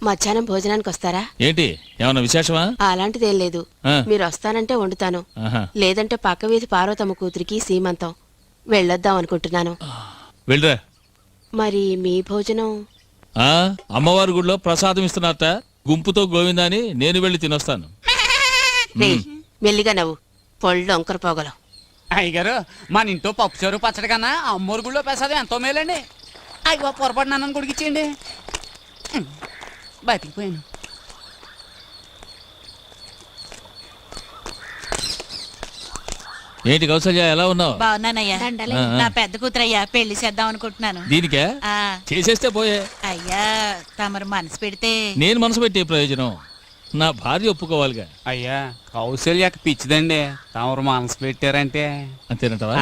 మధ్యాహ్నం భోజనానికి వస్తారా? ఏంటి ఏమన్నా విశేషమా? అలాంటిదేం లేదు. మీరు వస్తానంటే వండుతాను, లేదంటే పక్క వీధి పార్వతమ్మ కూతురికి సీమంతం వెళ్ళొద్దాం అనుకుంటున్నాను. వెళ్ళరా. మరి మీ భోజనం? అమ్మవారి గుడిలో ప్రసాదం ఇస్తున్నారట, గుంపుతో గోవిందా అని నేను వెళ్ళి తినొస్తాను. మెల్లిగా నవ్వు, పొళ్ళు ఒంకర పోగలవు. అయ్యగారు, మన ఇంట్లో పప్పుచారు పచ్చడి కన్నా అమ్మోరు గుడిలో ప్రసాదం ఎంతో మేలండి. అయ్యో పొరపడినానని గుడికిచ్చేయండి. బతికిపోయాను. ఏంటి కౌసల్య, ఎలా ఉన్నావు? బాగున్నానయ్యా. నా పెద్ద కూతురయ్యా, పెళ్లి చేద్దాం అనుకుంటున్నాను. దీనికే చేసేస్తే పోయే. అయ్యా తమరు మనసు పెడితే. నేను మనసు పెట్టే ప్రయోజనం, నా భార్య ఒప్పుకోవాలిగా. అయ్యా కౌశల్యకి పిచ్చిదండి, తమరు మనసు పెట్టారంటే. అంతేనంటావా?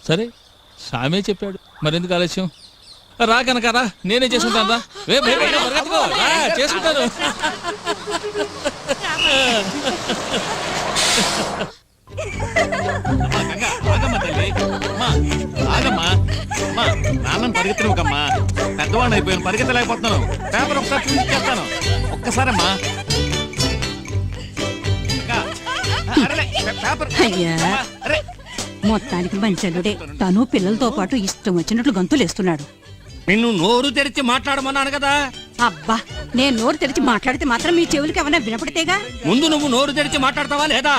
సరే, సామే చెప్పాడు, మరెందుకు ఆలస్యం? రా కనుక రా, నేనే చేసుకుంటాను. రా చేసుకుంటాను. నాన్న పరిగెత్తలేకమ్మా, పెద్దవాడిని అయిపోయాను, పరిగెత్తలేకపోతున్నాను. పేపర్ ఒకసారి చూపించేస్తాను, ఒక్కసారమ్మా. మొత్తానికి మంచలుడే, తను పిల్లలతో పాటు ఇష్టం వచ్చినట్లు గంతులేస్తున్నాడు. నిన్ను నోరు తెరిచి మాట్లాడమన్నాను కదా. అబ్బా, నేను నోరు తెరిచి మాట్లాడితే మాత్రం మీ చెవులకి ఏమైనా వినపడితేగా. ముందు నువ్వు నోరు తెరిచి మాట్లాడతావా లేదా?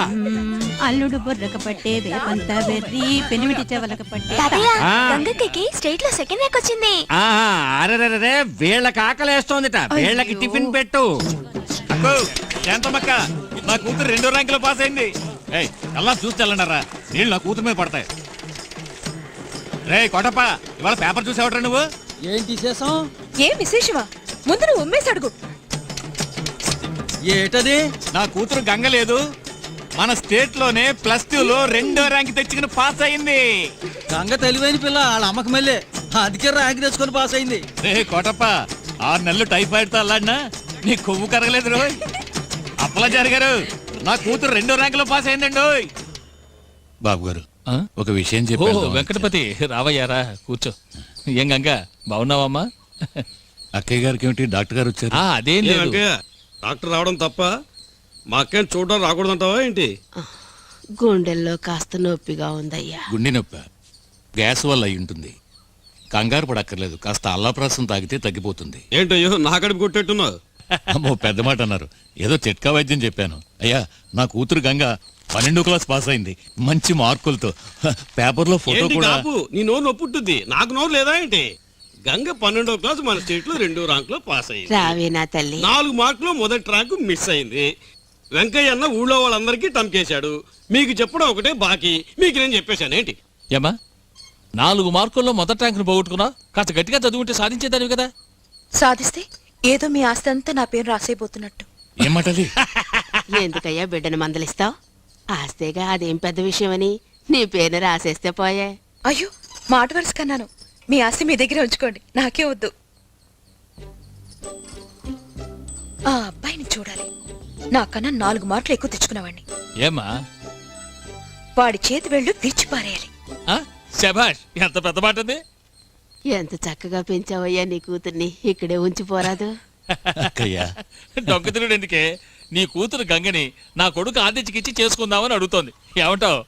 అల్లుడు బుర్రక పట్టే వేపంత వెర్రి పెనిమిటి చెవలక పట్టే. గంగకి స్టేట్ లో సెకండ్ ర్యాంక్ వచ్చింది. అరే, వీళ్ళకి ఆకలేస్తోందిట, వీళ్ళకి టిఫిన్ పెట్టు. ఎంతమక్క, నా కూతురు 2వ ర్యాంకులో పాస్ అయింది. అలా చూసి వెళ్ళండారా, నీళ్ళు నా కూతురు మీద పడతాయి. రే కొటప్ప, ఇవాళ పేపర్ చూసేవట్రా నువ్వు? ఏంటి విశేషం? ఏం విశేషమా? ముందు నువ్వు ఉమ్మేసి అడుగు. ఏటది? నా కూతురు గంగ లేదు, మన స్టేట్ లోనే +2లో 2వ ర్యాంక్ తెచ్చుకుని పాస్ అయింది. గంగ తెలివైన పిల్ల, వాళ్ళ అమ్మకి మళ్ళీ అందుకే ర్యాంక్ తెచ్చుకొని పాస్ అయింది. రే కోటప్ప, 6 నెలలు టైఫాయిడ్ తో అల్లాడినా నీ కొవ్వు కరగలేదు రోయ్. అప్పలా జరిగారు, నా కూతురు 2వ ర్యాంకులో పాస్ అయిందండి. బాబు గారు, ఒక విషయం చెప్పు. వెంకటపతి, రావయ్యారా, కూర్చో. ఏం గంగ, బాగున్నావమ్మా? అక్కయ్య గారికి ఏమిటి, డాక్టర్ గారు వచ్చారు? అదేం లేదు. డాక్టర్ రావడం తప్ప మా అక్కని చూడడం రాకూడదంటావా ఏంటి? గుండెల్లో కాస్త నొప్పిగా ఉందయ్యా. గుండె నొప్పి గ్యాస్ వల్ల అయి ఉంటుంది, కంగారు పడక్కర్లేదు, కాస్త అల్లాప్రాసం తాగితే తగ్గిపోతుంది. ఏంటయ్యో నా కడుపు కొట్టేట్టున్నావు? అమ్మో, పెద్ద మాట అన్నారు, ఏదో చిట్కా వైద్యం చెప్పాను. అయ్యా, నా కూతురు గంగ 12వ క్లాస్ పాస్ అయింది, మంచి మార్కులతో. పేపర్లో ఫోటో కూడా. నీ నోరు నొప్పి ఉంటుంది, నాకు నోరు లేదా ఏంటి? గంగ 12వ క్లాస్ మన స్టేట్ లో 2వ ర్యాంక్ లో పాస్ అయింది. రావే నా తల్లి. 4 మార్కులు మొదటి ర్యాంకు మిస్ అయింది. వెంకయ్య అన్న ఊళ్ళో వాళ్ళందరికీ టంకేశాడు, మీకు చెప్పడం ఒకటే బాకీ, మీకు నేను చెప్పేశాను ఏంటి? ఏమా, 4 మార్కుల్లో మొదటి ర్యాంకును పోగొట్టుకున్నా, కాస్త గట్టిగా చదువుకుంటే సాధించేదానివి కదా. సాధిస్తే ఏదో మీ ఆస్తి అంతా నా పేరు రాసేయబోతున్నట్టు. ఏమంటది? ఎందుకయ్యా బిడ్డను మందలిస్తావు? ఆస్తేగా, అదేం పెద్ద విషయమని నీ పేరుని రాసేస్తే పోయే. అయ్యో, మాట వరుస కన్నాను. మీ ఆస్తి మీ దగ్గర ఉంచుకోండి, నాకే వద్దు. ఆ అబ్బాయిని చూడాలి, నాకన్నా 4 మార్కులు ఎక్కువ తెచ్చుకున్నవాడిని. ఏమా, వాడి చేతి వెళ్ళు విరిచి పారేయాలి. శభాష్, ఎంత పెద్ద మాట ఉంది. ఎంత చక్కగా పెంచావయ్యా నీ కూతుర్ని, ఇక్కడే ఉంచిపోరాదు? డొంకతిరుడు ఎందుకే, నీ కూతురు గంగని నా కొడుకు ఆదిత్యకిచ్చి చేసుకుందామని అడుగుతోంది, ఏమంటావు?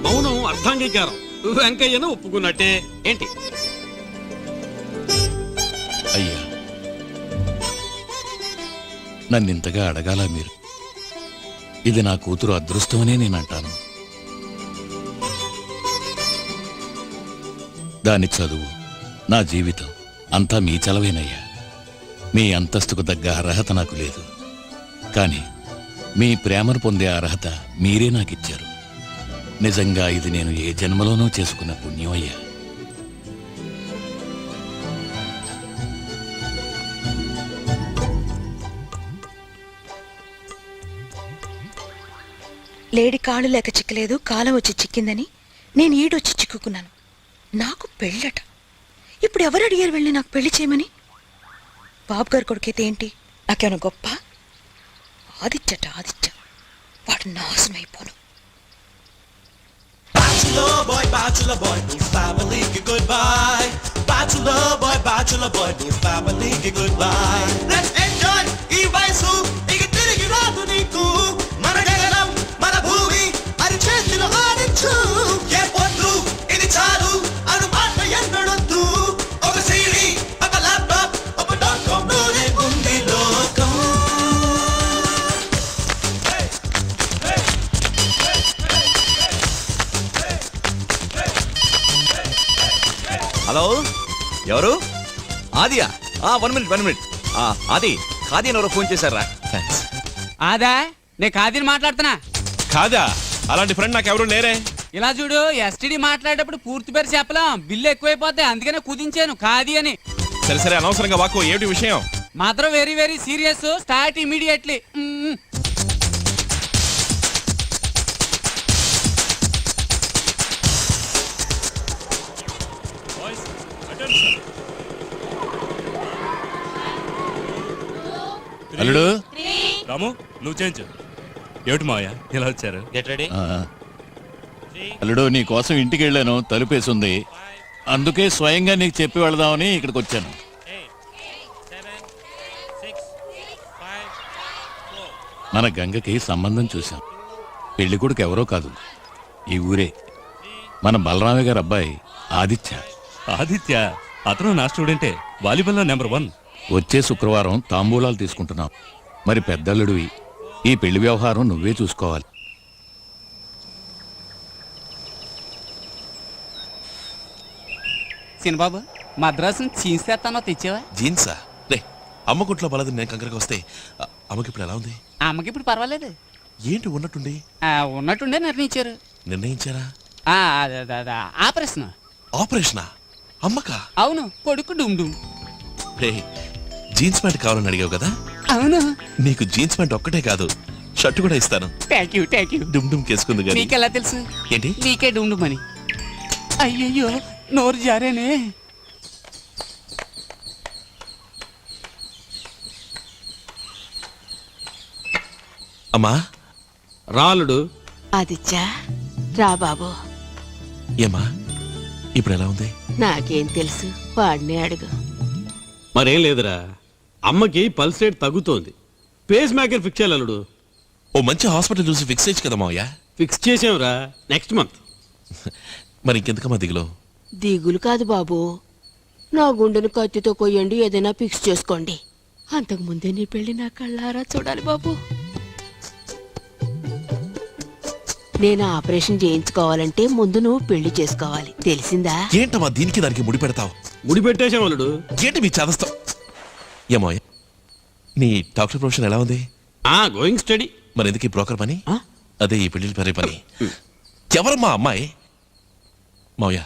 మౌనం అర్థాంగీకారం, వెంకయ్యను ఒప్పుకున్నట్టే ఏంటి? అయ్యా, నన్నింతగా అడగాల మీరు? ఇది నా కూతురు అదృష్టమనే నేనంటాను. దాని చదువు, నా జీవితం అంతా మీ చలవేనయ్యా. మీ అంతస్తుకు తగ్గ అర్హత నాకు లేదు, కానీ మీ ప్రేమను పొందే అర్హత మీరే నాకిచ్చారు. నిజంగా ఇది నేను ఏ జన్మలోనూ చేసుకున్న పుణ్యం అయ్యా. లేడి కాళ్ళు లేక చిక్కలేదు, కాలం వచ్చి చిక్కిందని నేను ఈడొచ్చి చిక్కుకున్నాను. నాకు పెళ్ళట. ఇప్పుడు ఎవరు అడిగారు వెళ్ళి నాకు పెళ్లి చేయమని? బాబు గారు కొడుకైతే ఏంటి, నాకేమైనా గొప్ప? ఆదిత్యట, ఆదిత్య, వాడు నాశనం అయిపోను. Bachelor boy, bachelor boy, who's family goodbye. Bachelor boy good ఫ్యామిలీకి గుడ్ బై లెట్స్ ఎంజాయ్ ఈ వయసు ఇక తిరిగి రాదు నీకు మన గగనం మన భూమి అది చేతిలో ఆడించు ఏ పొద్దు ఇది చాలు అను మాట ఎన్నడొద్దు ఒక సీడీ ఒక ల్యాప్టాప్ ఒక .com లోనే ఉంది లోకం హలో ఎవరు ఆదియా 1 మినిట్ ఆది ఖాదీ అని ఎవరో ఫోన్ చేశారా థ్యాంక్స్ అదా నేను కాదని మాట్లాడుతున్నా. కాదా అలాంటి ఫ్రెండ్ నాకు ఎవరు లేరే. ఇలా చూడు, ఎస్టీడీ మాట్లాడేటప్పుడు పూర్తి పేరు చెప్పలేం, బిల్లు ఎక్కువైపోతే అందుకనే కుదించాను కాది అని. సరే సరే అనవసరంగా వాకు ఏమిటి విషయం? మాత్రం very very serious, start immediately. అల్లుడు రాము నువ్వు చేయించు. ఏమిటి మావయ్య ఇలా వచ్చారు? Get ready. అల్లుడు నీ కోసం ఇంటికి వెళ్ళాను, తలుపేసింది. అందుకే స్వయంగా నీకు చెప్పి వెళదామని ఇక్కడికి వచ్చాను. మన గంగకి సంబంధం చూశాం. పెళ్లి కొడుకు ఎవరో కాదు, ఈ ఊరే మన బలరామయ్య గారి అబ్బాయి ఆదిత్య. ఆదిత్య అతను నా స్టూడెంటే, వాలీబాల్లో నెంబర్ 1. వచ్చే శుక్రవారం తాంబూలాలు తీసుకుంటున్నాం. మరి పెద్దల్లుడివి, ఈ పెళ్లి వ్యవహారం నువ్వే చూసుకోవాలి. సినబాబు, మద్రాసు జీన్స్ తెస్తానో తెచ్చావా? జీన్సా? రే అమ్మ కుట్లో బలది నేను కంకరగా వస్తే అమ్మకి ఇప్పుడు ఎలా ఉంది? అమ్మకి ఇప్పుడు పర్వాలేదు. ఏంటి ఉన్నట్టుండి? ఉన్నట్టుండే నిర్ణయించారు. నిర్ణయించారా? ఆపరేషన్. ఆపరేషనా? అమ్మకా? అవును, కొడుకు డుమ్ డుమ్. రే జీన్స్ ప్యాంట్ కావాలని అడిగావు కదా, అవును. నీకు జీన్స్ ప్యాంట్ ఒక్కటే కాదు షర్ట్ కూడా ఇస్తాను. Thank you thank you. డుమ్ డుమ్ కేసుకుంది కానీ. నీకెలా తెలుసు? ఏంటి? నీకే డుమ్ డుమ్ అని. అయ్యయ్యో నోరు జారేనే. అమ్మా రాలుడు. ఆదిత్య రా బాబు. ఏమా ఇప్పుడు ఎలా ఉంది? నాకేం తెలుసు, వాడినే అడుగు. మరేం లేదురా, అమ్మకి పల్స్ రేట్ తగ్గుతోంది. పేస్ మేకర్ ఫిక్స్ చేయాలి అల్లుడు. ఓ మంచి హాస్పిటల్ చూసి ఫిక్స్ చేయొచ్చు కదా మావయ్య. ఫిక్స్ చేసాంరా, నెక్స్ట్ మంత్. మరి ఇంకెందుకమ్మా దిగులో? దిగులు కాదు బాబు, నా గుండెను కత్తితో కొయ్యండి, ఏదైనా ఫిక్స్ చేసుకోండి. అంతకు ముందే నీ పెళ్లి నా కళ్ళారా చూడాలి బాబు. నేను ఆపరేషన్ చేయించుకోవాలంటే ముందు నువ్వు పెళ్లి చేసుకోవాలి, తెలిసిందా? ఏంటమ్మా దీనికి దానికి ముడి పెడతావు? ముడి పెట్టేశాం అల్లుడు. ఏంటి మీ చదస్తావు? ఏమో నీ డాక్టర్ ప్రొఫెషన్ ఎలా ఉంది? Going study. మరి ఎందుకు ఈ బ్రోకర్ పని? అదే ఈ పెళ్లి పరే పని. ఎవరమ్మా అమ్మాయి? మావయ్య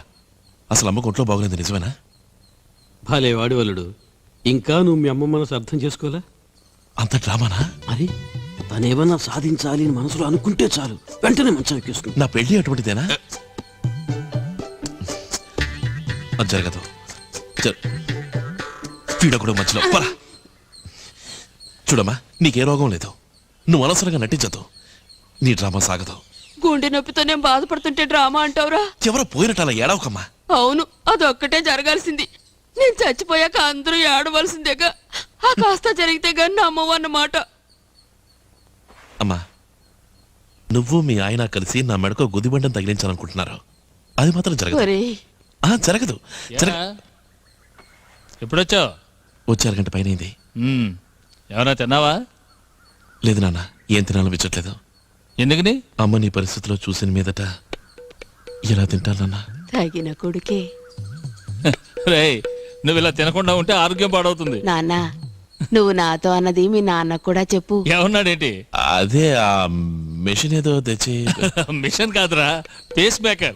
అసలు అమ్మకు ఒంట్లో బాగులేదు నిజమేనా? భలే వాడి అల్లుడు, ఇంకా నువ్వు మీ అమ్మ మనసు అర్థం చేసుకోలే. అంత డ్రామానా? మరి తనేమన్నా సాధించాలి అని మనసులో అనుకుంటే చాలు, వెంటనే మంచం ఎక్కేస్తుంది. నా పెళ్లి అటువంటిదేనా? అది జరగదు. వీడొకడు మధ్యలో పరా. చూడమ్మా నీకే రోగం లేదు, నువ్వు అనవసరంగా నటించదు, నీ డ్రామా సాగదు. గుండె నొప్పితో నేను బాధపడుతుంటే డ్రామా అంటావురా? ఎవరో పోయినట్టు అలా ఏడవకమ్మా. అవును, అదొక్కటే జరగాల్సింది. నేను చచ్చిపోయాక అందరూ ఏడవలసిందేగా. ఆ కాస్త జరిగితే గాని నమ్మవు అన్నమాట. అమ్మా నువ్వు మీ ఆయన కలిసి నా మెడకు గుదిబండం తగిలించాలనుకుంటున్నారు, అది మాత్రం జరగదు. జరగదు. ఎప్పుడొచ్చావు? వచ్చి అరగంట పైన అయింది. ఏమన్నా తిన్నావా? లేదు నాన్న, ఏం తినాలనిపించట్లేదు. ఎందుకని? అమ్మ నీ పరిస్థితిలో చూసిన మీదట ఎలా తింటానన్నా? తగిన కొడుకే. రేయ్ నువ్వు ఇలా తినకుండా ఉంటే ఆరోగ్యం పాడవుతుంది. నాన్న, నువ్వు నాతో అన్నది మీ నాన్న కూడా చెప్పు. ఏమన్నాడేంటి? అదే ఆ మెషిన్ ఏదో తెచ్చి. మిషన్ కాదురా, పేస్ మేకర్.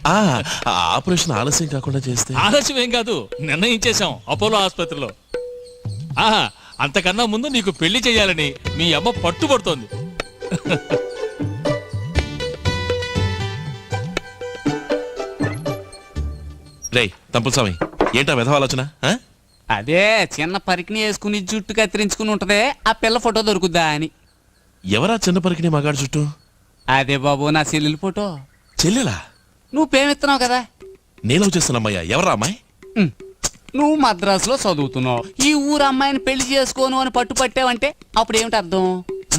ఆపరేషన్ ఆలస్యం కాకుండా చేస్తే. ఆలస్యం ఏం కాదు, నిర్ణయించేశాం అపోలో ఆసుపత్రిలో. అంతకన్నా ముందు నీకు పెళ్లి చేయాలని మీ అమ్మ పట్టుబడుతోంది. రే తంపులస్వామి, ఏంటా విధవ ఆలోచన? అదే చిన్న పరికిని వేసుకుని జుట్టు కత్తిరించుకుని ఉంటదే, ఆ పిల్ల ఫోటో దొరుకుద్దా అని. ఎవరా చిన్న పరికిని మగాడు చుట్టూ? అదే బాబు నా చెల్లెలి ఫోటో. చెల్లెలా? నువ్వు ప్రేమిస్తున్నావు కదా. నేను చేస్తున్నా అమ్మాయ్యా, ఎవరా అమ్మాయి? నువ్వు మద్రాసులో చదువుతున్నావు, ఈ ఊరు అమ్మాయిని పెళ్లి చేసుకోను అని పట్టుపట్టావంటే అప్పుడు ఏమిటి అర్థం?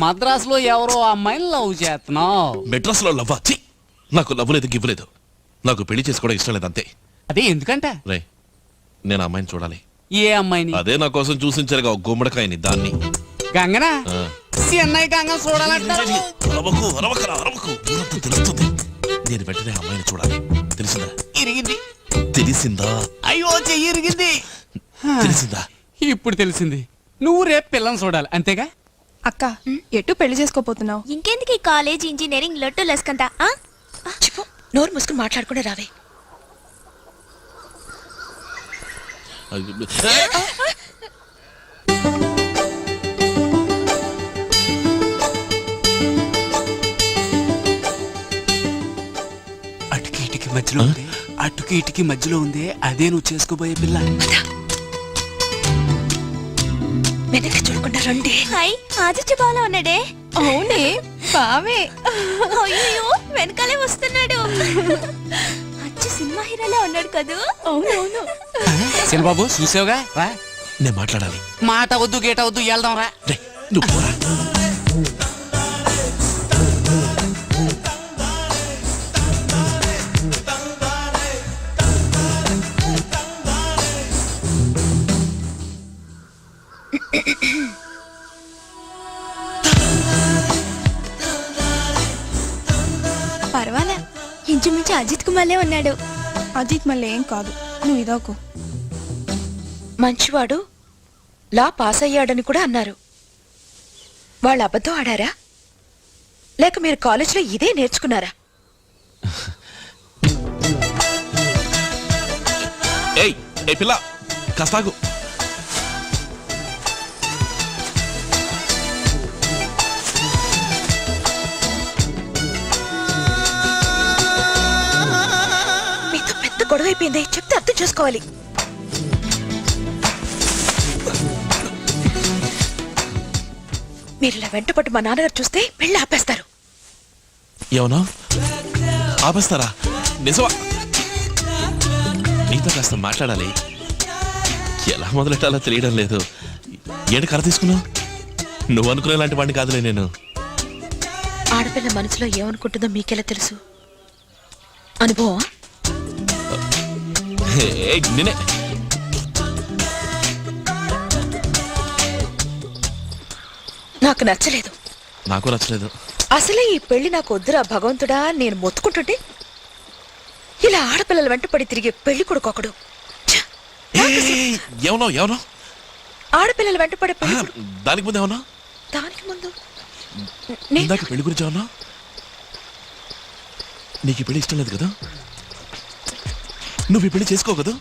మద్రాసులో ఎవరో అమ్మాయిని లవ్ చేస్తున్నావు. మెడ్రాస్ లో లవ్వా? ఛీ! నాకు లవ్ లేదు, గివ్వలేదు. నాకు పెళ్లి చేసుకోవడం ఇష్టం లేదు, అంతే. అదే ఎందుకంట? రే, నేను ఆ అమ్మాయిని చూడాలి. ఏ అమ్మాయిని? అదే నా కోసం చూసించారుగా ఒక గుమ్మడికాయని, దాన్ని. గంగనా? ఆ. చెన్నై గంగ చూడాలంటే అరవకు, అరవకరా, అరవకు. ఊరంతా తెలుస్తుంది. నేను వెంటనే ఆ అమ్మాయిని చూడాలి. తెలిసిందా? ఇరిగింది. తెలిసిందా? అయ్యో, చెయ్యి ఇరిగింది. తెలిసిందా? ఇప్పుడు తెలిసింది. నువ్వు రేపు పిల్లని చూడాలి, అంతేగా? అక్క, ఎటు పెళ్లి చేసుకోపోతున్నావు? ఇంకెందుకు ఈ కాలేజ్ ఇంజనీరింగ్ లొట్టు లెస్కంతా? చెప్పు, నోరు మూసుకుని మాట్లాడుకునే రావే. అటుకి ఇటుకి మధ్యలో ఉంది, అటుకి ఇటుకి మధ్యలో ఉంది, అదే నువ్వు చేసుకోబోయే పిల్ల. వెనక్కి చూడకుండా రండి. హాయ్, ఆదిత్య బాలా ఉన్నాడే. అవునే, బావే. అయ్యో, వెనకాలే వస్తున్నాడు. అచ్చ సినిమా హీరోలా ఉన్నాడు కదూ. అవునవును. శనిబాబు చూసావుగా, రా. నేను మాట్లాడాలి. మాట వద్దు, గేట వద్దు, వెళ్దాం రా. రే, నువ్వు పోరా. పర్వాలే, ఇంచుమించు అజిత్ కుమార్లే ఉన్నాడు. అజిత్ మళ్ళీ ఏం కాదు, నువ్వు ఇదోకు. మంచివాడు, లా పాస్ అయ్యాడని కూడా అన్నారు. వాళ్ళు అబద్ధం ఆడారా, లేక మీరు కాలేజీలో ఇదే నేర్చుకున్నారా? ఏయ్, ఏ పిల్ల, కాస్తాగు. మీతో పెద్ద గొడవ అయిపోయింది, చెప్తే అర్థం చేసుకోవాలి. మీరు ఇలా వెంటపట్టు మా నాన్నగారు చూస్తే పెళ్ళి ఆపేస్తారు. ఏమన్నా ఆపేస్తారా? నిజమా? నీతో కాస్త మాట్లాడాలి. ఎలా మొదలెట్టాలో తెలియడం లేదు. ఏడు కర్ర తీసుకున్నావు? నువ్వు అనుకునేలాంటి వాడిని కాదులే నేను. ఆడపిల్ల మనసులో ఏమనుకుంటుందో మీకెలా తెలుసు? అనుభవం? నేనే. నాకు నచ్చలేదు. నాకు నచ్చలేదు. అసలే ఈ పెళ్లి నాకు వద్దురా భగవంతుడా నేను మొత్తుకుంటుంటే ఇలా ఆడపిల్లల వెంట పడి తిరిగే పెళ్లి కొడుకొకడు. ఏమన్నా ఏమన్నా ఆడపిల్లల వెంట పడే పెళ్లి దానికి ముందు ఏమన్నా? దానికి ముందు ఇందాక పెళ్లి గురించి ఏమన్నా? నీకు ఈ పెళ్లి ఇష్టం లేదు కదా? నువ్వు ఈ పెళ్లి చేసుకో కదా?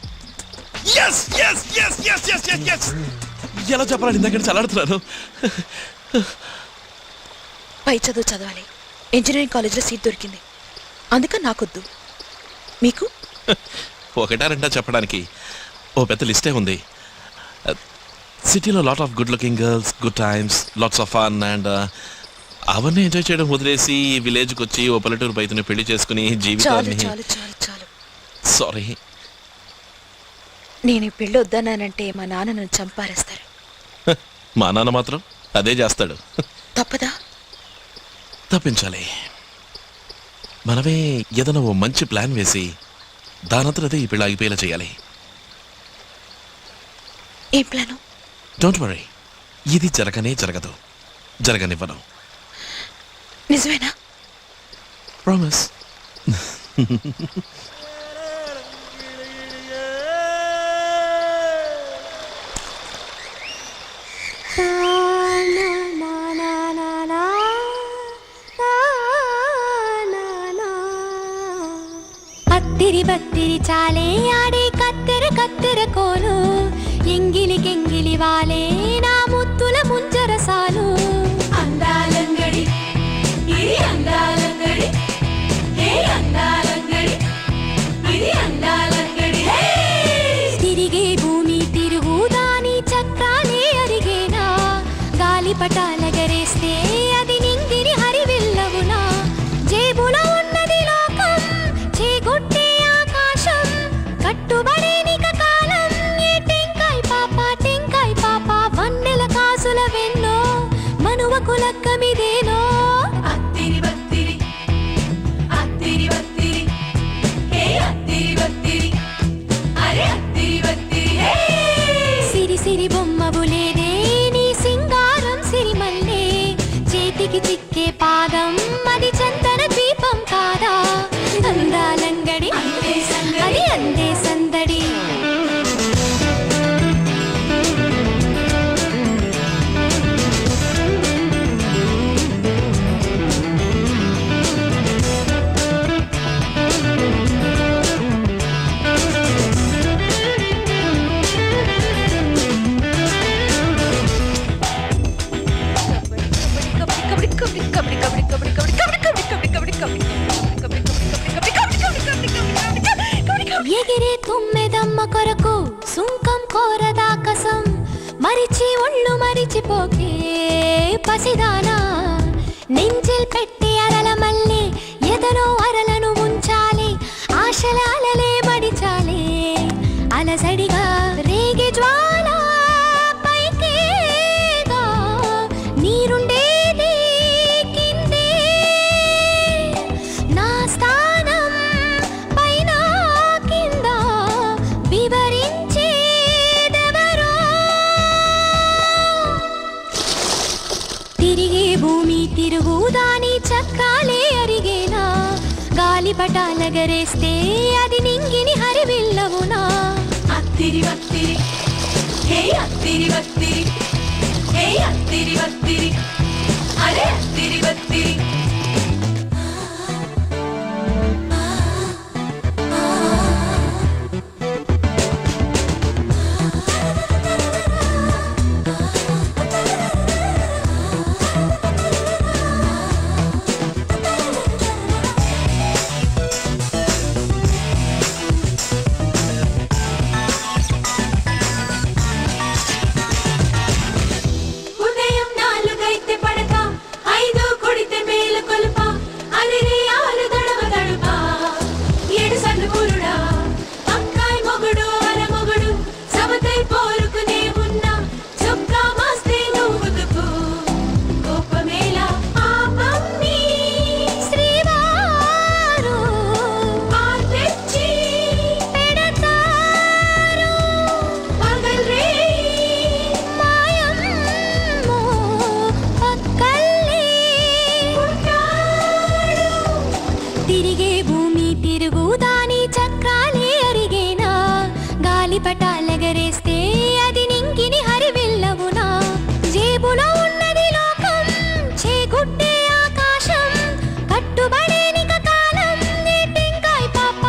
ఎలా చెప్పాలని ఇందాక చలాడుతున్నాను. పై చదువు చదవాలి, ఇంజనీరింగ్ కాలేజ్లో సీట్ దొరికింది, అందుకని నాకొద్దు. మీకు ఒకటా రెండా చెప్పడానికి ఓ పెద్ద లిస్టే ఉంది. సిటీలో lot of good looking girls, good times, lots of fun and అవన్నీ ఎంజాయ్ చేయడం వదిలేసి విలేజ్కి వచ్చి ఓ పల్లెటూరు బయటని పెళ్లి చేసుకుని జీవితాన్ని. చాలు చాలు చాలు. సారీ, నేను ఈ పెళ్ళి వద్దన్నానంటే మా నాన్న నన్ను చంపారేస్తారు. మా నాన్న మాత్రం అదే చేస్తాడు. తప్పదా? తప్పించాలి. మనమే ఏదైనా ఓ మంచి ప్లాన్ వేసి దానంతా అదే ఈ పెళ్ళి ఆగిపోయేలా చేయాలి. ఏం ప్లాను? డోంట్ వరీ, ఇది జరగనే జరగదు, జరగనివ్వను. నిజమేనా? ప్రామిస్. అత్తిరి బత్తిరి చాలే ఆడే కత్తెర కత్తెర కోలు ఎంగిలి కెంగిలి వాలే నా ముత్తుల ముంజరసాలు అందాలంగడి ఇది అందాలంగడి హే అందాలంగడి ఇది అందాలంగడి హే తిరిగే భూమి తిరుగుదాని చక్రాలే అరిగేనా గాలిపటాలగరేస్తే అది నింగిని హరివెల్లవునా జేబులో ఉన్నది లోకం చేగొట్టే ఆకాశం కట్టుబడే నిక కాలం మనువకు లక్కమిదేనో అత్తిరి బత్తిరి అత్తిరి బత్తిరి హే అత్తిరి బత్తిరి అరే అత్తిరి బత్తిరి హే సిరి సిరి బొమ్మబులేదే నీ సింగారం సిరిమల్లే చేతికి చిక్కే పాదం అది చందన ద్వీపం కాదా అందాలంగడి అది అందే సందడి ఎగిరే తుమ్మెదమ్మ కొరకు సుంకం కోరదాకసం మరిచి ఒళ్ళు మరిచిపోకే పసిదానా నెంజిల్ పెట్టి అరల మళ్ళీ ఎదలో అరలను ఉంచాలి ఆశల అలలే మడిచాలి అలసడిగా రేగి జ్వాల పైకేగా నీరుండేది కిందే నా స్థానం పైన కింద వివరించేదెవరో తిరిగే భూమి తిరుగుదాని చక్రాలే అరిగేనా గాలిపటాలగరేస్తే అది నింగిని హరివిల్లవునా అత్తిరి బత్తిరి హే అత్తిరి బత్తిరి హే అత్తిరి బత్తిరి అరే అత్తిరి బత్తిరి ఉదయం 4 పడక 5 కొడితే మేలు కొలుప అలిరే ఆలు దడవ దడుప 7 సన్ను పురుడా పక్కాయ్ మొగుడు అర మొగుడు సమతై పోరుకునే ఉన్నా చొక్కా మాస్తే నువ్వు దుపు కోపమేళ ఆపమ్మి శ్రీవారు ఆర్తెచ్చి పెడతారు పగల్ రే మాయమ్మో పక్కల్లే ఉంటాడు తిరిగే భూమి తిరుగుదాని చక్రాలే అరిగేనా గాలిపటాలగరేస్తే అది నింగిని హరివిల్లవునా జేబులో ఉన్నది లోకం చేగుట్టే ఆకాశం కట్టుబడేనిక కాలం నీ టెంకాయ్ పాప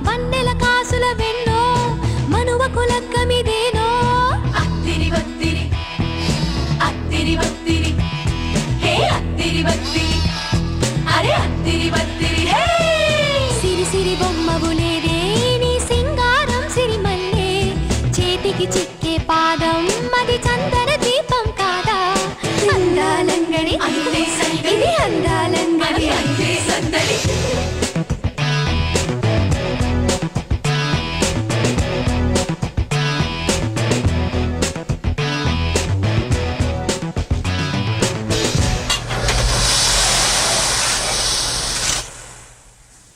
వన్నెల కాసుల వెన్నో మనువకు లక్కమిదేనో అత్తిరి బత్తిరి అత్తిరి బత్తిరి హే అత్తిరి బత్తిరి అరే అత్తిరి బత్తిరి హే సిరి సిరి బొమ్మబులేదే నీ సింగారం సిరిమల్లే చేతికి చిక్కే పాదం అది చందన దీపం కాదా అందాలంగడి ఇది అందాలంగడి అందే సందడి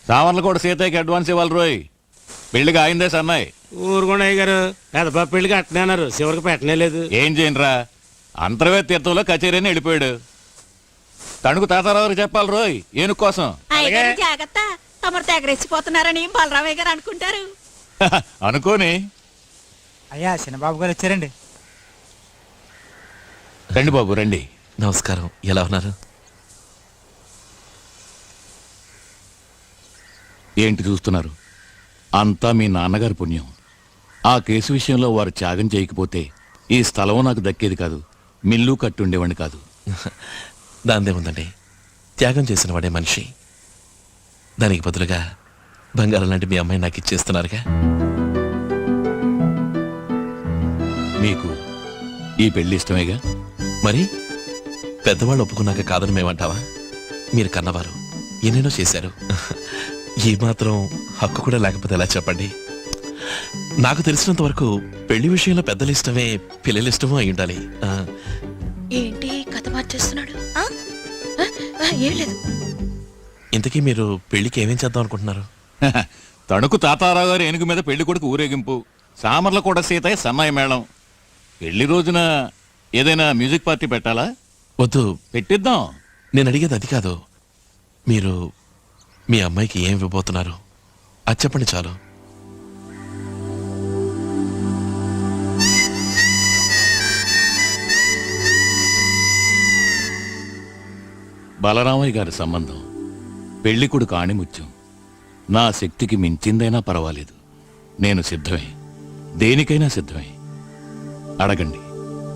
సావర్లకోట సీతయ్యకి అడ్వాన్స్ ఇవ్వాలి రోయ్ పెళ్లిగా అయిందే సన్నాయి ఊరుకోండి అయ్య గారు పెదపా పెళ్లికి అట్టనే అన్నారు చివరికి పెట్టనే లేదు ఏం చేయనురా అంతర్వేద తీర్థంలో కచేరీని వెళ్ళిపోయాడు తణుకు తాతారావుకి చెప్పాలి రోయ్ ఏనుగు కోసం అయ్యగారు జాగ్రత్త తమరు తెగరెచ్చిపోతున్నారని బలరామయ్య గారు అనుకుంటారు అనుకోని అయ్యా చిన్నబాబు గారు వచ్చారండి రండి బాబు రండి నమస్కారం, ఎలా ఉన్నారు? ఏంటి చూస్తున్నారు? అంతా మీ నాన్నగారి పుణ్యం. ఆ కేసు విషయంలో వారు త్యాగం చేయకపోతే ఈ స్థలం నాకు దక్కేది కాదు, మిల్లు కట్టుండేవాడిని కాదు. దాందే ఉందండి, త్యాగం చేసిన వాడే మనిషి. దానికి బదులుగా బంగారం లాంటి మీ అమ్మాయి నాకు ఇచ్చేస్తున్నారుగా. మీకు ఈ పెళ్లి ఇష్టమేగా? మరి పెద్దవాళ్ళు ఒప్పుకున్నాక కాదని మేమంటావా? మీరు కన్నవారు ఎన్నెన్నో చేశారు. ఈ మాత్రం హక్కు కూడా లేకపోతే ఎలా చెప్పండి? నాకు తెలిసినంత వరకు పెళ్లి విషయంలో పెద్దల ఇష్టమే పిల్లల ఇష్టమో అయి ఉండాలి. ఏంటి కథ ఏం లేదు. ఇంతకీ మీరు పెళ్లికి ఏమేం చేద్దాం అనుకుంటున్నారు? తణుకు తాతారావు గారి ఏనుగు మీద పెళ్లి కొడుకు ఊరేగింపు, సామర్ల కూడా సీతయ్య సన్నాయి మేళం. పెళ్లి రోజున ఏదైనా మ్యూజిక్ పార్టీ పెట్టాలా? వద్దు, పెట్టిద్దాం. నేను అడిగేది అది కాదు. మీరు మీ అమ్మాయికి ఏం ఇవ్వబోతున్నారు అది చెప్పండి చాలు. బలరామయ్య గారి సంబంధం పెళ్లి కొడుకు ఆణిముత్యం. నా శక్తికి మించిందైనా పర్వాలేదు, నేను సిద్ధమే, దేనికైనా సిద్ధమే. అడగండి,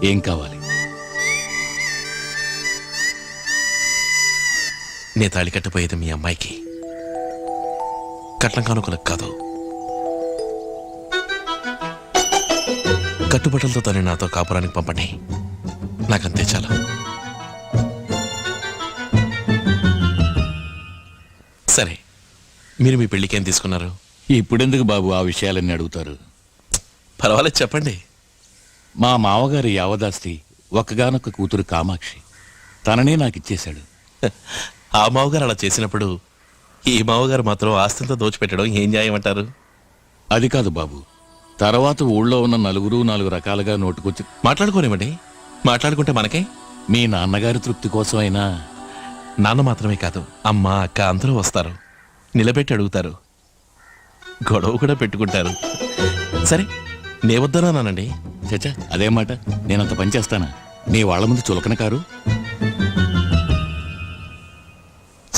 ఏం కావాలి? నే తాళి కట్టపోయేది మీ అమ్మాయికి, కట్నం కానుకలకు కాదు. కట్టుబట్టలతో తను నాతో కాపురానికి పంపండి, నాకంతే చాలు. సరే, మీరు మీ పెళ్లికి ఏం తీసుకున్నారు? ఇప్పుడెందుకు బాబు ఆ విషయాలన్నీ అడుగుతారు? పర్వాలేదు, చెప్పండి. మా మావగారి యావదాస్తి ఒక్కగానొక్క కూతురు కామాక్షి, తననే నాకిచ్చేశాడు. ఆ మావగారు అలా చేసినప్పుడు ఈ మావగారు మాత్రం ఆస్తితో దోచిపెట్టడం ఏం న్యాయం అంటారు? అది కాదు బాబు, తర్వాత ఊళ్ళో ఉన్న నలుగురు నాలుగు రకాలుగా నోటుకొచ్చి మాట్లాడుకోనివ్వండి. మాట్లాడుకుంటే మనకే. మీ నాన్నగారి తృప్తి కోసమైనా. నాన్న మాత్రమే కాదు, అమ్మ అక్క అందరూ వస్తారు, నిలబెట్టి అడుగుతారు, గొడవ కూడా పెట్టుకుంటారు. సరే, నే వద్దనానండి. చచ్చా, అదే మాట, నేనంత పని చేస్తానా? నీ వాళ్ళ ముందు చులకన కారు.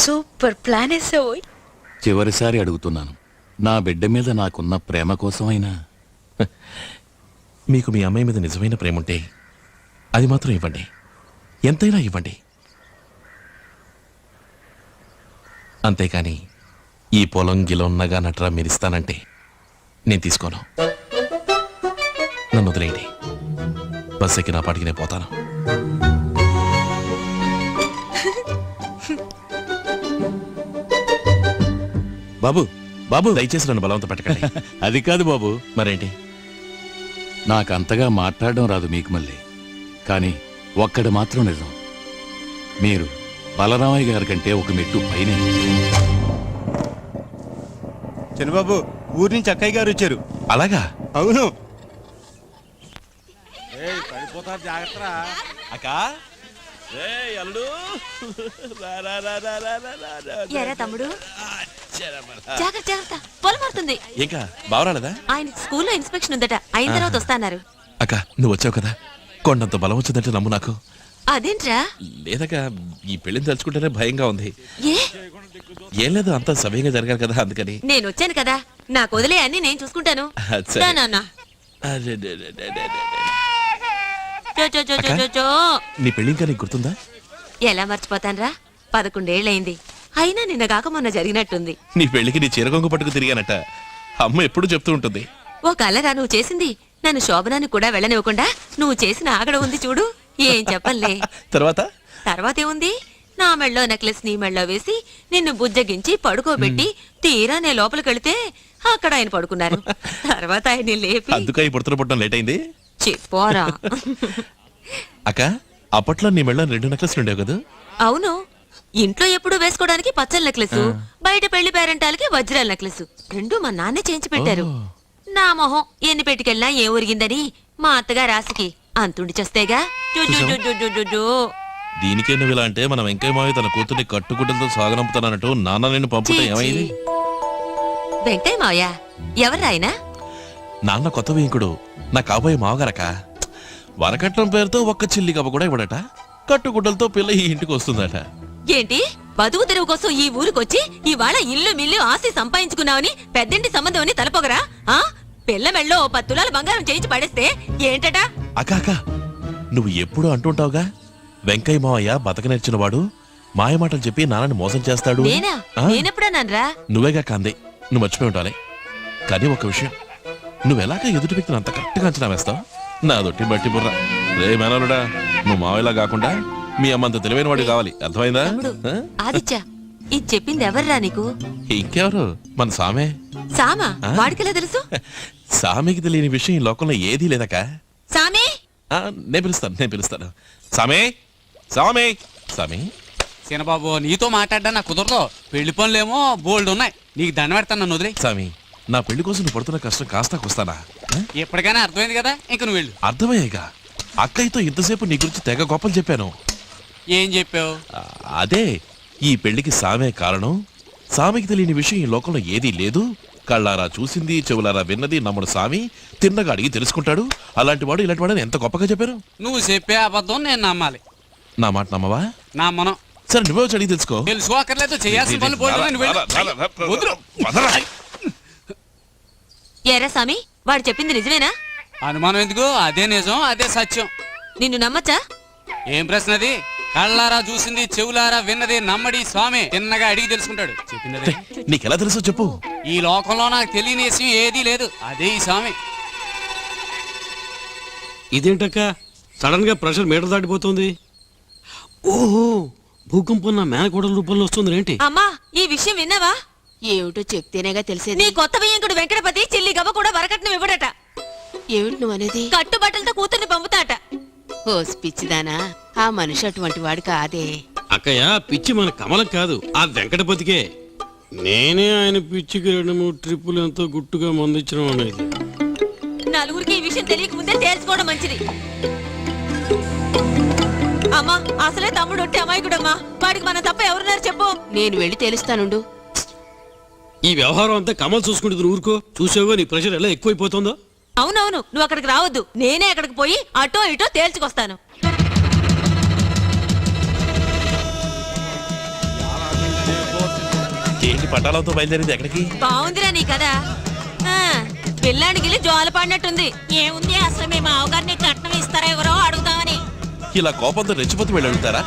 సూపర్ ప్లాన్ వేసావు. చివరిసారి అడుగుతున్నాను, నా బిడ్డ మీద నాకున్న ప్రేమ కోసమైనా. మీకు మీ అమ్మాయి మీద నిజమైన ప్రేమ ఉంటే అది మాత్రం ఇవ్వండి, ఎంతైనా ఇవ్వండి. అంతేకాని ఈ పొలం గిలం నగా నట్రా మీరిస్తానంటే నేను తీసుకోను. నన్ను వదిలేయండి, బస్ ఎక్కి నా పాటికి నేను పోతాను. బాబు బాబు, దయచేసి నన్ను బలవంత పెట్టకండి. అది కాదు బాబు. మరేంటి? నాకంతగా మాట్లాడడం రాదు మీకు మళ్ళీ, కానీ ఒక్కడు మాత్రం నిజం, మీరు బలరామయ్య గారి కంటే ఒక మెట్టు పైనే. చంద్రబాబు, ఊరి నుంచి అక్కయ్య గారు వచ్చారు. అలాగా? అవును. ఎరా తమ్ముడు, జాగ్రత్త జాగ్రత్త, పొలం మారుతుంది. ఇంకా బావరాలేదా? ఆయన స్కూల్లో ఇన్స్పెక్షన్ ఉందట, అయిన తర్వాత వస్తాన్నారు. అక్క, నువ్వు వచ్చావు కదా, కొండంత బలం వచ్చిందంటే నమ్ము. నాకు అదేంట్రా? లేదక్క, ఈ పెళ్లిని తలుచుకుంటేనే భయంగా ఉంది. ఏ? ఏం లేదు, అంతా సవ్యంగా జరగాలి కదా, అందుకని. నేను వచ్చాను కదా, నాకు వదిలే అన్ని నేను చూసుకుంటాను. సరే. నాన్న. నీ పెళ్లి ఇంకా నీకు గుర్తుందా? ఎలా మర్చిపోతాన్రా, 11 ఏళ్ళయింది. అయినా నిన్న కాక మొన్న జరిగినట్టుంది. నీ పెళ్లికి నీ చీరగొంగు పట్టుకు తిరిగానట, అమ్మ ఎప్పుడు చెప్తూ ఉంటుంది. ఓ కలరా నువ్వు చేసింది? నన్ను శోభనాన్ని కూడా వెళ్ళనివ్వకుండా నువ్వు చేసిన ఆగడ ఉంది చూడు, ఏం చెప్పలే. తర్వాతేముంది, నా మెళ్ళో నెక్లెస్ నీ మెళ్ళో వేసి నిన్ను బుజ్జగించి పడుకోబెట్టి తీరా నే లోపలికెళ్తే అక్కడ ఆయన పడుకున్నారు. తర్వాత ఆయన లేపి అందుకే ఈ పుడతలు పుట్టడం లేట్ అయింది. చెప్పోరా. అక్క, అప్పట్లో నీ మెళ్ళో 2 నెక్లెస్లు ఉండేవి కదా? అవును, ఇంట్లో ఎప్పుడు వేసుకోవడానికి పచ్చల నెక్లెస్, బయట పెళ్లి పేరెంటాలకి వజ్రాల నెక్లెస్, 2 మా నాన్నే చేయించి పెట్టారు. నా మొహం ఎన్ని పెట్టుకెళ్ళినా ఏ ఊరిగిందని మా అత్తగా రాసికి అంతుండి చేస్తేగా. దీనికే నువ్వు ఇలా అంటే, మన వెంకయ్య మావి తన కూతుర్ని కట్టుకుంటలతో సాగనంపుతానన్నట్టు నాన్న నిన్ను పంపుతా ఏమైంది? వెంకయ్య మావయ్య ఎవరు ఆయన? నాన్న కొత్త వేంకుడు, నా కాబోయే మావగారక. వరకట్నం పేరుతో ఒక్క చిల్లి కప్ప కూడా ఇవ్వడట, కట్టుగుడ్డలతో పిల్ల ఈ ఇంటికి వస్తుందట. ఏంటి, బతుకు తెరువు కోసం ఈ ఊరికొచ్చి ఇవాళ ఇల్లు మిల్లు ఆస్తి సంపాదించుకున్నావని పెద్దింటి సంబంధం అని తలపోగరా? ఆ పిల్ల మెళ్ళో 10 తులాల బంగారం చేయించి పడేస్తే ఏంటట? అక్క, నువ్వు ఎప్పుడు అంటుంటావుగా, వెంకయ్య మావయ్య బతక నేర్చిన వాడు, మాయమాటలు చెప్పి నాన్నని మోసం చేస్తాడు. నేనా? నేనెప్పుడన్నాన్రా? నువ్వేగా కాందే, నువ్వు మర్చిపోయి ఉండాలి. కానీ ఒక విషయం, నువ్వెలాగా ఎదుటి వ్యక్తిని అంత కరెక్ట్గా అంచనా వేస్తావు? నా దొట్టి బట్టి బుర్ర. రే మేనలుడా, నువ్వు మావయ్యలా కాకుండా మీ అమ్మంత తెలివైన వాడు కావాలి, అర్థమైందా? ఆదిత్య, ఇది చెప్పింది ఎవర్రా నీకు? ఇంకెవరు, మన సామే. సామా? వాడికెలా తెలుసు? సామికి తెలియని విషయం ఈ లోకంలో ఏదీ లేదక. సామే? నేను పిలుస్తాను. సామే, సామే, సామే, చిన్నబాబు నీతో మాట్లాడ్డా నాకు కుదరదు. పెళ్లి పనులేమో బోల్డ్ ఉన్నాయి. నీకు దండ పెడతాను, నన్ను వదిలే. స్వామి, నా పెళ్లి కోసం నువ్వు పడుతున్న కష్టం కాస్త వస్తానా? ఎప్పటికైనా అర్థమైంది కదా, ఇంక నువ్వు వెళ్ళు. అర్థమయ్యేగా. అక్కయ్యతో ఇంతసేపు నీ గురించి తెగ గొప్పలు చెప్పాను. ఏం చెప్పావు? అదే, ఈ పెళ్లికి సామే కారణం. సామికి తెలియని విషయం ఈ లోకంలో ఏదీ లేదు. కళ్ళారా చూసింది, చెవులారా విన్నది నమ్ముడు సామి. తిన్నగా అడిగి తెలుసుకుంటాడు. అలాంటి వాడు ఇలాంటి వాడని ఎంత గొప్పగా చెప్పారు. నువ్వు చెప్పే అబద్ధం నేను నమ్మాలి. నా మాట నమ్మవా? నమ్మను. సరే, నువ్వే వచ్చి అడిగి తెలుసుకో. తెలుసుకోకర్లేదు, చేయాల్సిన పనులు పోయి. ఏరా సామి, వాడు చెప్పింది నిజమేనా? అనుమానం ఎందుకు? అదే నిజం, అదే సత్యం. నిన్ను నమ్మచ్చా? ఏం ప్రశ్న అది? కళ్ళారా చూసింది, చెవులారా విన్నది నమ్మడి స్వామి. తిన్నగా అడిగి తెలుసుకుంటాడు. చెప్పింది నీకెలా తెలుసో చెప్పు. ఈ లోకంలో నాకు తెలియని విషయం ఏదీ లేదు, అదే ఈ స్వామి. ఇదేంటక్క సడన్ గా ప్రెషర్ మీటర్ దాటిపోతుంది? ఓహో, భూకంపం నా మేనకోడల రూపంలో వస్తుంది ఏంటి? అమ్మా, ఈ విషయం విన్నావా? ఏమిటో చెప్తేనేగా తెలిసేది. నీ కొత్త బియ్యంకుడు వెంకటపతి చిల్లి గవ్వ కూడా వరకట్నం ఇవ్వడట. ఏమిటి నువ్వు అనేది? కట్టుబట్టలతో కూతుర్ని పంపుతాట. ఓ పిచ్చిదానా, ఆ మనిషి అటువంటి వాడు కాదే. అక్కయ్య, పిచ్చి మన కమలం కాదు, ఆ వెంకటపతికే. నేనే ఆయన పిచ్చికి 2-3 ట్రిప్పులు ఎంతో గుట్టుగా మందించడం అనేది. నలుగురికి ఈ విషయం తెలియక ముందే తేల్చుకోవడం మంచిది. అమ్మా, అసలే తమ్ముడు ఒట్టి అమాయకుడమ్మా. వాడికి మన తప్ప ఎవరున్నారు చెప్పు. నేను వెళ్ళి తెలుస్తానుండు. ఈ వ్యవహారం అంతా కమల్ చూసుకుంటుంది. ఊరుకో. చూసావో నీ ప్రెషర్ ఎలా ఎక్కువైపోతుందో. అవునవును, నువ్వు అక్కడికి రావద్దు. నేనే అక్కడికి పోయి అటో ఇటో తేల్చుకొస్తాను. ఏంటి పట్టాలతో బయలుదేరింది ఎక్కడికి? బాగుందిరా నీ కదా. పిల్లాడికి జోల పడినట్టుంది. ఏముంది, అసలు మీ మావగారిని కట్నం ఇస్తారా ఎవరో అడుగుతామని. ఇలా కోపంతో రెచ్చిపోతూ వెళ్ళి అడుగుతారా?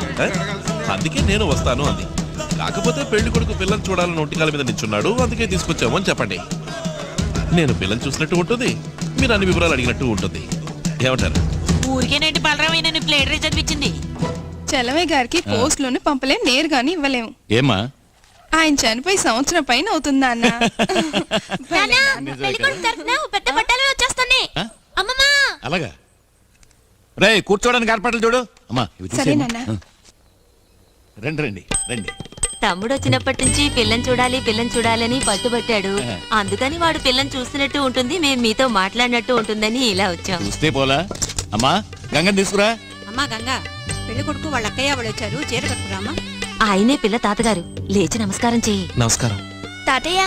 అందుకే నేను వస్తాను అంది. కాకపోతే పెళ్లి కొడుకు పిల్లని చూడాలని ఒంటికాల మీద నిల్చున్నాడు, అందుకే తీసుకొచ్చాము అని చెప్పండి. నేను పిల్లని చూసినట్టు ఉంటుంది, మీరు అన్ని వివరాలు అడిగినట్టు ఉంటుంది. ఏమంటారు? ఊరికేనండి బలరామైన ప్లేట్ రేజ్ చదివించింది. చలమయ్య గారికి పోస్టులోనే పంపలేం, నేరుగాని ఇవ్వలేము. ఏమా, ఆయన చనిపోయి సంవత్సరం పైన అవుతుందా అన్న? పెద్ద పట్టాలు వచ్చేస్తాయి. అమ్మమ్మా, అలాగా? రే, కూర్చోడానికి ఏర్పాట్లు చూడు. అమ్మా, సరేనన్నా. రండి రండి రండి. తమ్ముడు వచ్చినప్పటి నుంచి పిల్లని చూడాలని పట్టుబట్టాడు. అందుకని వాడు పిల్లని చూసినట్టు ఉంటుంది, మేము మీతో మాట్లాడినట్టు ఉంటుందని ఇలా వచ్చాం. చూస్తే పోలా. అమ్మా, గంగని తీసుకురా. అమ్మా గంగా, పెళ్లి కొడుకు వాళ్ళ అక్కయ్య వాళ్ళు వచ్చారు, చీర కట్టుకురామా. ఆయనే పిల్ల తాతగారు, లేచి నమస్కారం చెయ్యి. నమస్కారం తాతయ్య,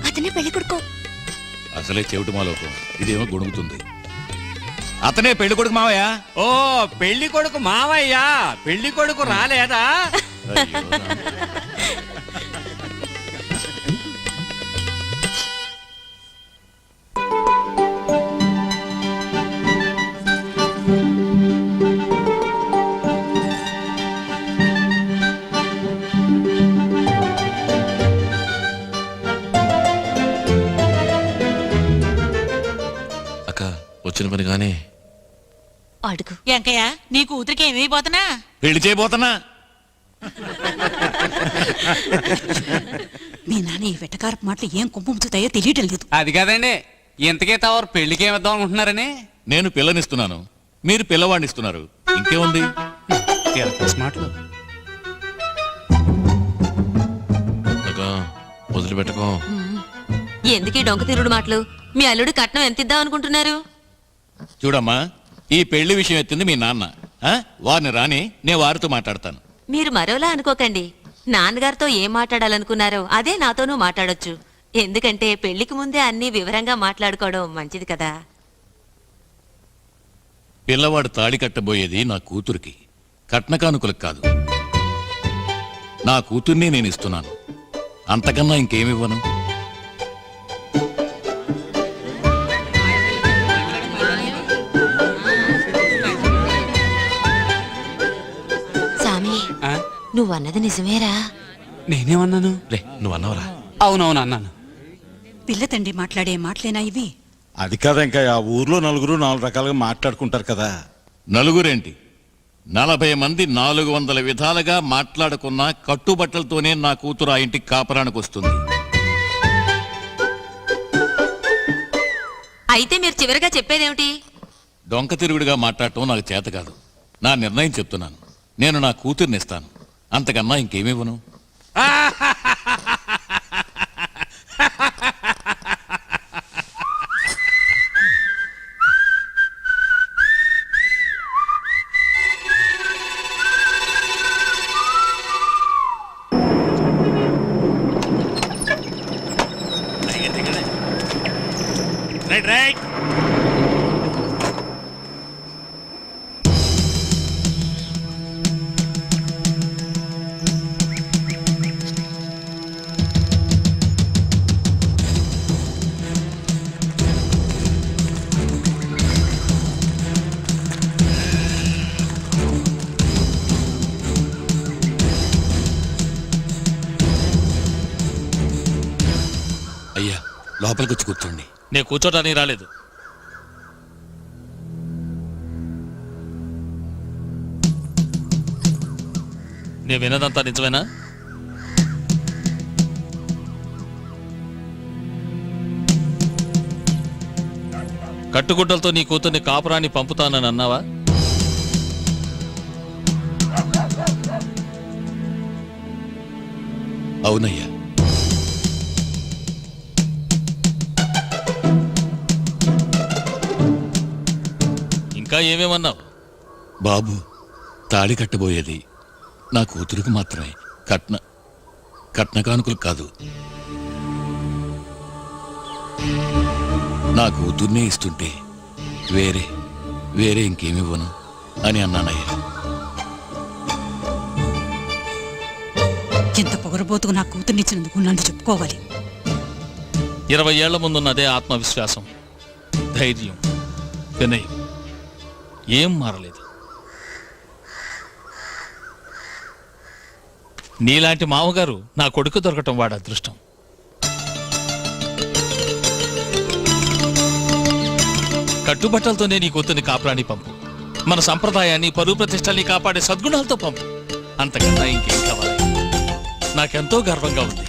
అతనే పెళ్లి కొడుకు. అసలే చెవిటి మాలోకం, ఇదేమో గొడుగుతుంది. అతనే పెళ్లి కొడుకు మావయ్య. ఓ, పెళ్లి కొడుకు మావయ్యా? పెళ్లి కొడుకు రాలేదా? అక్క, వచ్చిన పని గానీ అడుగు. వెంకయ్య, నీ కూతురికి ఏమైపోతున్నా? పెళ్లి చేయబోతున్నా. మీ నాన్న ఈ వెటకారపు మాటలు ఏం కుంపుతాయో తెలియటం లేదు. అది కాదండి, ఇంతకే తవరు పెళ్లికి ఏమిద్దాం అనుకుంటున్నారని. నేను పిల్లనిస్తున్నాను, మీరు పిల్లవాడిని ఇస్తున్నారు. ఇంకేముంది? మాటలు వదిలిపెట్టుకో. ఎందుకీ డొంక తిరుడు మాటలు? మీ అల్లుడు కట్నం ఎంత ఇద్దాం అనుకుంటున్నారు? చూడమ్మా, ఈ పెళ్లి విషయం ఎత్తింది మీ నాన్న. వారిని రాని, నేను వారితో మాట్లాడతాను. మీరు మరోలా అనుకోకండి. నాన్నగారితో ఏం మాట్లాడాలనుకున్నారో అదే నాతోనూ మాట్లాడొచ్చు. ఎందుకంటే పెళ్లికి ముందే అన్ని వివరంగా మాట్లాడుకోవడం మంచిది కదా. పిల్లవాడు తాళి కట్టబోయేది నా కూతురికి, కట్నకానుకలకు కాదు. నా కూతుర్ని నేను ఇస్తున్నాను, అంతకన్నా ఇంకేమివ్వను. సామి, నువ్వన్నది నిజమేరా? నేనేమన్నాను? రే, నువ్వు అన్నవరా? అవునవును అన్నాను. పిల్ల తండ్రి మాట్లాడే మాటలేనా ఇవి? అది కాదు, ఇంకా ఆ ఊర్లో నలుగురు 4 రకాలుగా మాట్లాడుకుంటారు కదా. నలుగురేంటి, 40 మంది 400 విధాలుగా మాట్లాడుకున్న కట్టుబట్టలతోనే నా కూతురు ఆ ఇంటికి కాపరానికి వస్తుంది. అయితే మీరు చివరిగా చెప్పేదేమిటి? డొంక తిరుగుడుగా మాట్లాడటం నాకు చేత కాదు. నా నిర్ణయం చెప్తున్నాను. నేను నా కూతుర్ని ఇస్తాను, అంతకన్నా ఇంకేమివ్వను. Right right. అయ్యా లోపలికి వచ్చి కూర్చోండి. నేను కూర్చోటానికి రాలేదు. నేను విన్నదంతా నిజమేనా? కట్టుగుడ్డలతో నీ కూతుర్ని కాపురాన్ని పంపుతానని అన్నావా? అవునయ్యా. ఇంకా ఏమేమన్నావు? బాబు తాళి కట్టబోయేది నా కూతురికి మాత్రమే, కట్న కానుకలు కాదు. నా కూతుర్నే ఇస్తుంటే వేరే ఇంకేమివ్వను అని అన్నానయ్యా. ఎంత పొగరబోతుగా నా కూతుర్నిచ్చినందుకు నన్ను చెప్పుకోవాలి. 20 ఏళ్ల ముందున్నదే ఆత్మవిశ్వాసం, ధైర్యం, వినయం ఏం మారలేదు. నీలాంటి మామగారు నా కొడుకు దొరకటం వాడు అదృష్టం. కట్టుబట్టలతోనే నీ కూతుర్ని కాపురాన్ని పంపు. మన సంప్రదాయాన్ని, పరువు ప్రతిష్టల్ని కాపాడే సద్గుణాలతో పంపు. అంతకన్నా ఇంకేం కావాలి? నాకెంతో గర్వంగా ఉంది.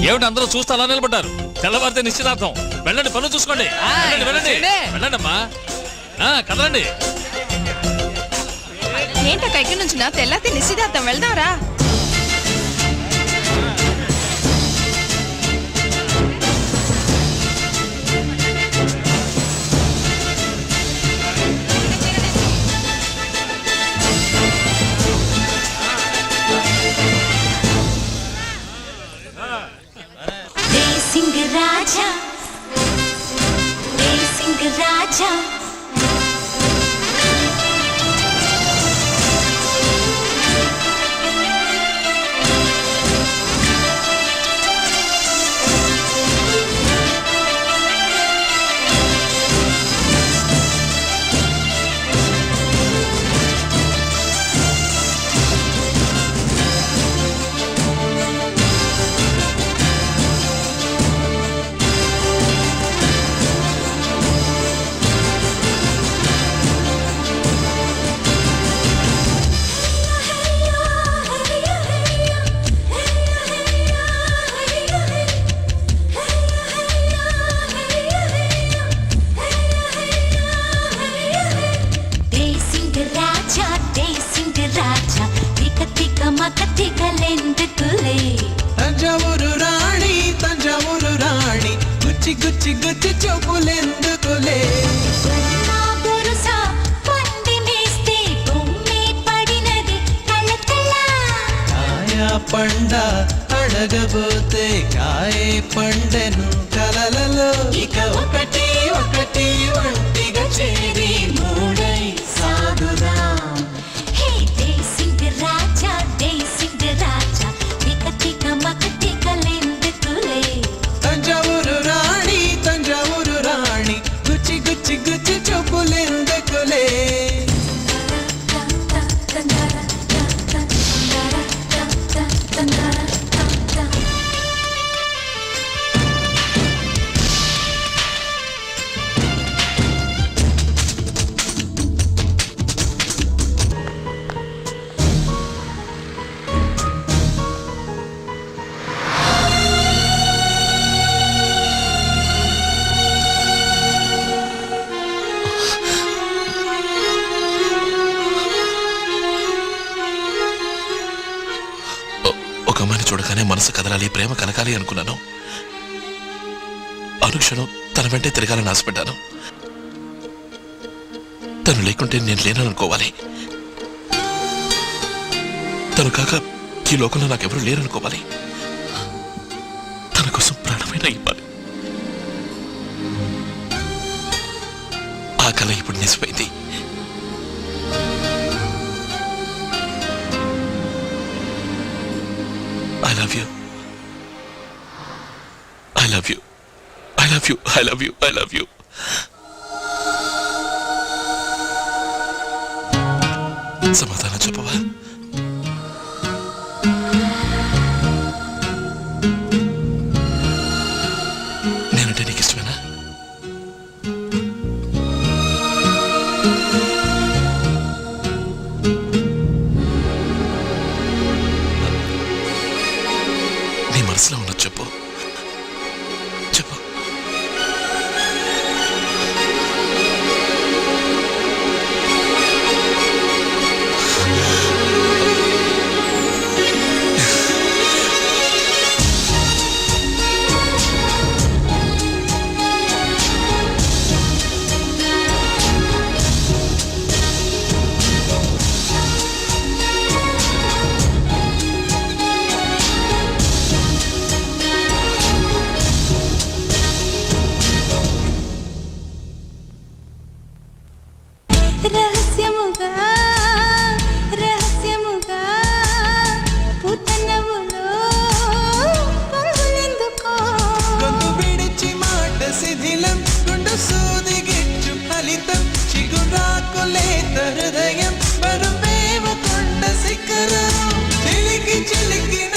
ఏమిటి అందరూ చూస్తే అలా నిలబడ్డారు? తెల్లవారితే నిశ్చితార్థం. వెళ్ళండి, పనులు చూసుకోండి. వెళ్ళండి అమ్మా, కదలండి. ఏంటక్క ఎక్కడి నుంచి నా తెల్లారి నిశ్చితార్థం వెళ్దాంరా. రాజా తంజావూరు రాణి గుచ్చి గుచ్చి గుచ్చి చూపులెందుకులే. కాయా పండ అడగబోతే కాయే పండెను కలలలో. ఇక ఒకటి ఒకటి ఒంటిగా చేరి మూడై సాగుదాం. తంజావూరు రాణి గుచ్చి గుచ్చి గుచ్చి చూపులెందుకులే. చూడగానే మనసు కదలాలి, ప్రేమ కలగాలి అనుకున్నాను. అనుక్షణం తన వెంటే తిరగాలని ఆశపడ్డాను. తను లేకుంటే నేను లేననుకోవాలి. తను కాక ఈ లోకంలో నాకెవరూ లేరనుకోవాలి. తన కోసం ప్రాణమైనా ఇవ్వాలి. ఆ కళ ఇప్పుడు నిజమైంది. I love you. I love you. I love you. I love you. I love you. సమాధానం చెప్పవా? నేనంటే నీకు ఇష్టమేనా? నీ మనసులో ఉన్నది చెప్పు. చెప్పు. రహస్యముగా రహస్యముగా పుతనవులో పొంగులెందుకో గొంతు విడిచి మాట శిథిలం గుండు సూది గిచ్చు ఫలితం చిగురాకులేత హృదయం బరువేవ కొండ శిఖరం చిలికి చిలికిన